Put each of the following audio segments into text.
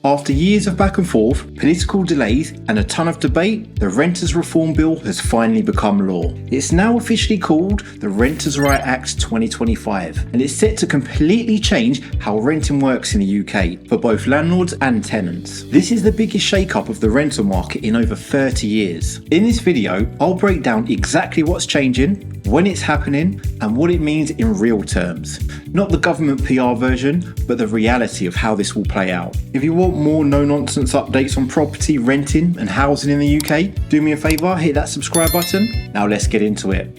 After years of back and forth, political delays, and a ton of debate, the Renters Reform Bill has finally become law. It's now officially called the Renters' Right Act 2025, and it's set to completely change how renting works in the UK for both landlords and tenants. This is the biggest shake-up of the rental market in over 30 years. In this video, I'll break down exactly what's changing, when it's happening, and what it means in real terms. Not the government PR version, but the reality of how this will play out. If you want more no-nonsense updates on property, renting and housing in the UK, do me a favour, hit that subscribe button. Now let's get into it.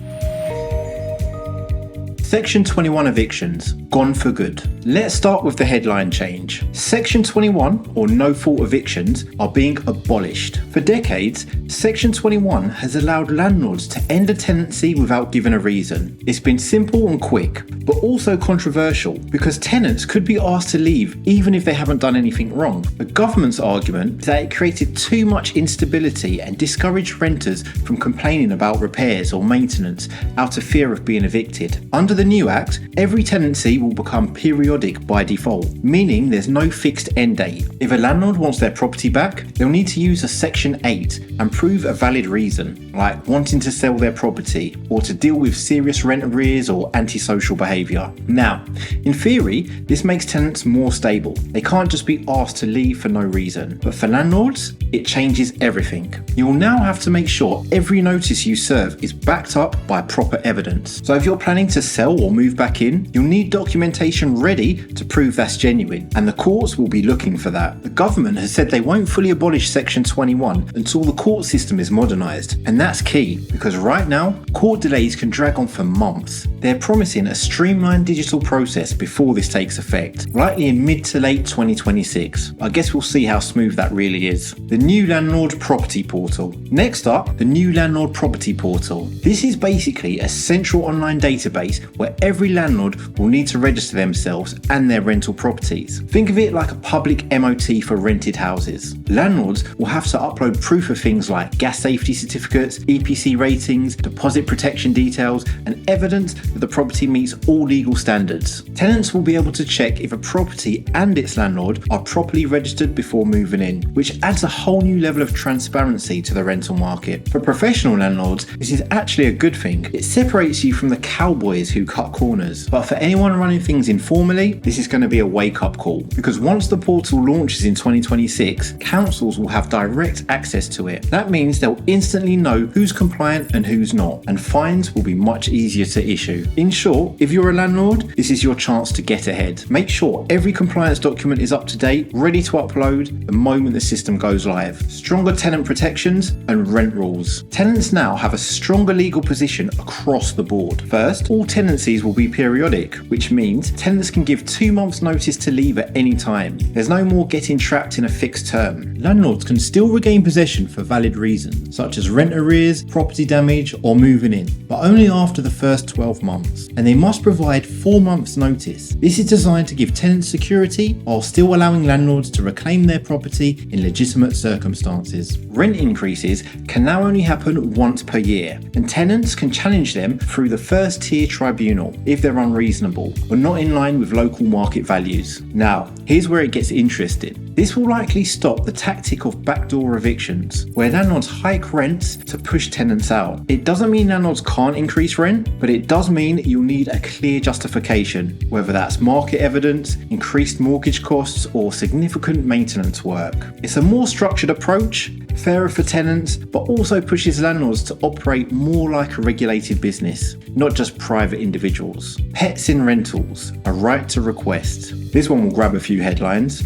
Section 21 evictions, gone for good. Let's start with the headline change. Section 21, or no-fault evictions, are being abolished. For decades, Section 21 has allowed landlords to end a tenancy without giving a reason. It's been simple and quick, but also controversial because tenants could be asked to leave even if they haven't done anything wrong. The government's argument is that it created too much instability and discouraged renters from complaining about repairs or maintenance out of fear of being evicted. Under the new Act, every tenancy will become periodic by default, meaning there's no fixed end date. If a landlord wants their property back, they'll need to use a Section 8 and prove a valid reason, like wanting to sell their property or to deal with serious rent arrears or antisocial behaviour. Now, in theory, this makes tenants more stable. They can't just be asked to leave for no reason. But for landlords, it changes everything. You'll now have to make sure every notice you serve is backed up by proper evidence. So if you're planning to sell or move back in, you'll need documentation ready to prove that's genuine, and the courts will be looking for that. The government has said they won't fully abolish Section 21 until the court system is modernised, and that's key because right now, court delays can drag on for months. They're promising a streamlined digital process before this takes effect, likely in mid to late 2026. I guess we'll see how smooth that really is. The new Landlord Property Portal. Next up, the new Landlord Property Portal. This is basically a central online database where every landlord will need to register themselves and their rental properties. Think of it like a public MOT for rented houses. Landlords will have to upload proof of things like gas safety certificates, EPC ratings, deposit protection details, and evidence that the property meets all legal standards. Tenants will be able to check if a property and its landlord are properly registered before moving in, which adds a whole new level of transparency to the rental market. For professional landlords, this is actually a good thing. It separates you from the cowboys who cut corners. But for anyone running things informally, this is going to be a wake-up call, because once the portal launches in 2026, councils will have direct access to it. That means they'll instantly know who's compliant and who's not, and fines will be much easier to issue. In short, if you're a landlord, this is your chance to get ahead. Make sure every compliance document is up to date, ready to upload the moment the system goes live. Stronger tenant protections and rent rules. Tenants now have a stronger legal position across the board. First, all tenancies will be periodic, which means tenants can give 2 months notice to leave at any time. There's no more getting trapped in a fixed term. Landlords can still regain possession for valid reasons, such as rent arrears, property damage, or moving in, but only after the first 12 months. And they must provide 4 months notice. This is designed to give tenants security while still allowing landlords to reclaim their property in legitimate circumstances. Rent increases can now only happen once per year, and tenants can challenge them through the first tier tribunal if they're unreasonable or not in line with local market values. Now, here's where it gets interesting. This will likely stop the tactic of backdoor evictions, where landlords hike rents to push tenants out. It doesn't mean landlords can't increase rent, but it does mean you'll need a clear justification, whether that's market evidence, increased mortgage costs, or significant maintenance work. It's a more structured approach, fairer for tenants, but also pushes landlords to operate more like a regulated business, not just private individuals. Pets in rentals, a right to request. This one will grab a few headlines.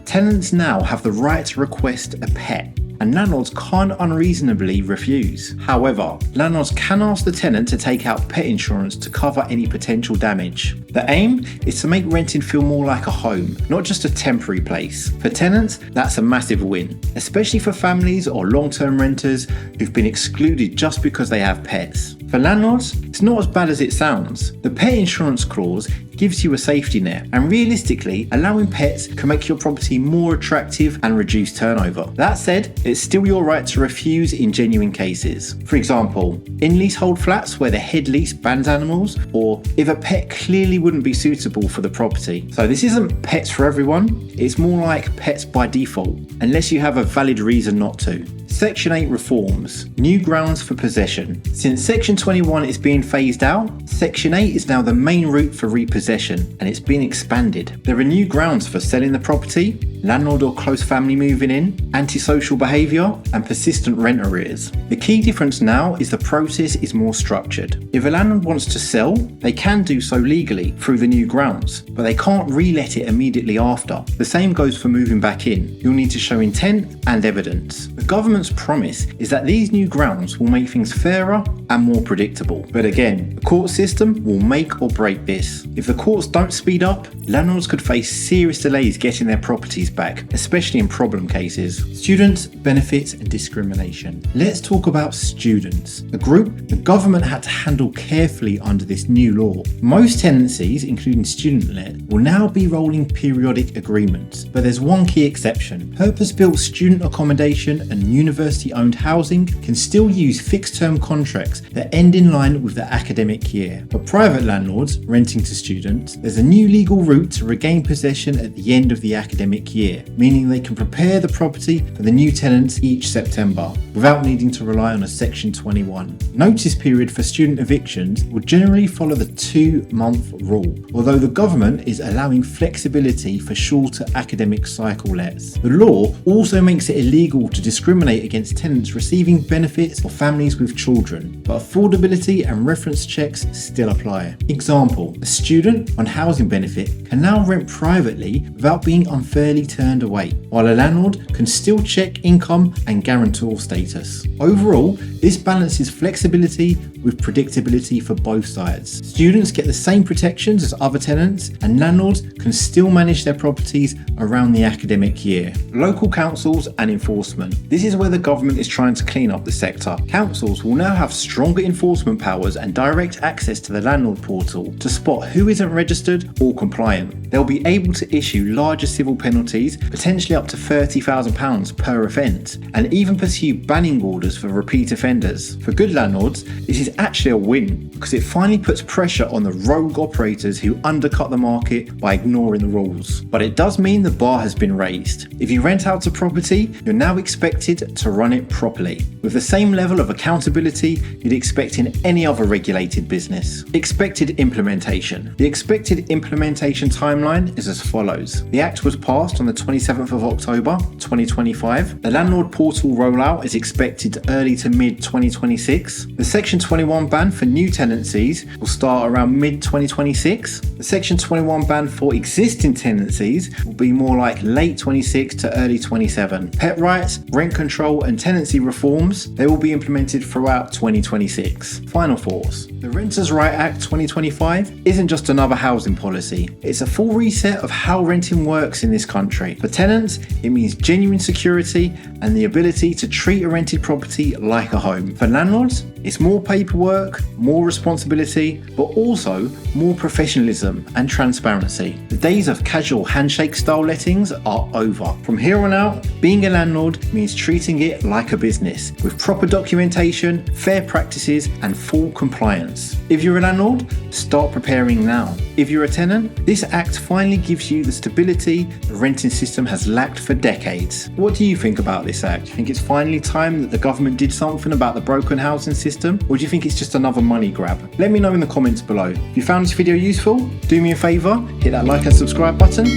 Tenants now have the right to request a pet, and landlords can't unreasonably refuse. However, landlords can ask the tenant to take out pet insurance to cover any potential damage. The aim is to make renting feel more like a home, not just a temporary place. For tenants, that's a massive win, especially for families or long-term renters who've been excluded just because they have pets. For landlords, it's not as bad as it sounds. The pet insurance clause gives you a safety net, and realistically, allowing pets can make your property more attractive and reduce turnover. That said, it's still your right to refuse in genuine cases. For example, in leasehold flats where the head lease bans animals, or if a pet clearly wouldn't be suitable for the property. So this isn't pets for everyone, it's more like pets by default, unless you have a valid reason not to. Section 8 reforms, new grounds for possession. Since Section 21 is being phased out, Section 8 is now the main route for repossession, and it's been expanded. There are new grounds for selling the property, landlord or close family moving in, antisocial behaviour, and persistent rent arrears. The key difference now is the process is more structured. If a landlord wants to sell, they can do so legally through the new grounds, but they can't re-let it immediately after. The same goes for moving back in. You'll need to show intent and evidence. The government's promise is that these new grounds will make things fairer and more predictable. But again, the court system will make or break this. If the courts don't speed up, landlords could face serious delays getting their properties back, especially in problem cases. Students, benefits and discrimination. Let's talk about students, a group the government had to handle carefully under this new law. Most tenancies, including student-let, will now be rolling periodic agreements, but there's one key exception. Purpose-built student accommodation and university-owned housing can still use fixed-term contracts that end in line with the academic year. For private landlords renting to students, there's a new legal route to regain possession at the end of the academic year, meaning they can prepare the property for the new tenants each September without needing to rely on a Section 21. Notice period for student evictions will generally follow the 2-month rule, although the government is allowing flexibility for shorter academic cycle lets. The law also makes it illegal to discriminate against tenants receiving benefits for families with children, but affordability and reference checks still apply. Example, a student on housing benefit can now rent privately without being unfairly turned away, while a landlord can still check income and guarantor status. Overall, this balances flexibility with predictability for both sides. Students get the same protections as other tenants, and landlords can still manage their properties around the academic year. Local councils and enforcement. This is where the government is trying to clean up the sector. Councils will now have stronger enforcement powers and direct access to the landlord portal to spot who isn't registered or compliant. They'll be able to issue larger civil penalties, potentially up to £30,000 per offence, and even pursue banning orders for repeat offenders. For good landlords, this is actually a win because it finally puts pressure on the rogue operators who undercut the market by ignoring the rules. But it does mean the bar has been raised. If you rent out a property, you're now expected to run it properly, with the same level of accountability you'd expect in any other regulated business. Expected implementation. The expected implementation timeline is as follows. The Act was passed on the 27th of October 2025. The landlord portal rollout is expected early to mid 2026. The Section 21 ban for new tenancies will start around mid 2026. The Section 21 ban for existing tenancies will be more like late 26 to early 27. Pet rights, rent control and tenancy reforms, they will be implemented throughout 2026. Final thoughts. The Renters' Right Act 2025 isn't just another housing policy. It's a full reset of how renting works in this country. For tenants, it means genuine security and the ability to treat a rented property like a home. For landlords, it's more paperwork, more responsibility, but also more professionalism and transparency. The days of casual handshake style lettings are over. From here on out, being a landlord means treating it like a business with proper documentation, fair practices, and full compliance. If you're a landlord, start preparing now. If you're a tenant, this act finally gives you the stability the renting system has lacked for decades. What do you think about this act? Do you think it's finally time that the government did something about the broken housing system? Or do you think it's just another money grab? Let me know in the comments below. If you found this video useful, do me a favour, hit that like and subscribe button.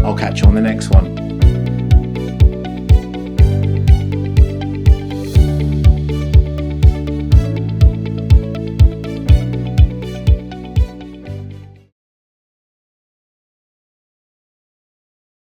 I'll catch you on the next one.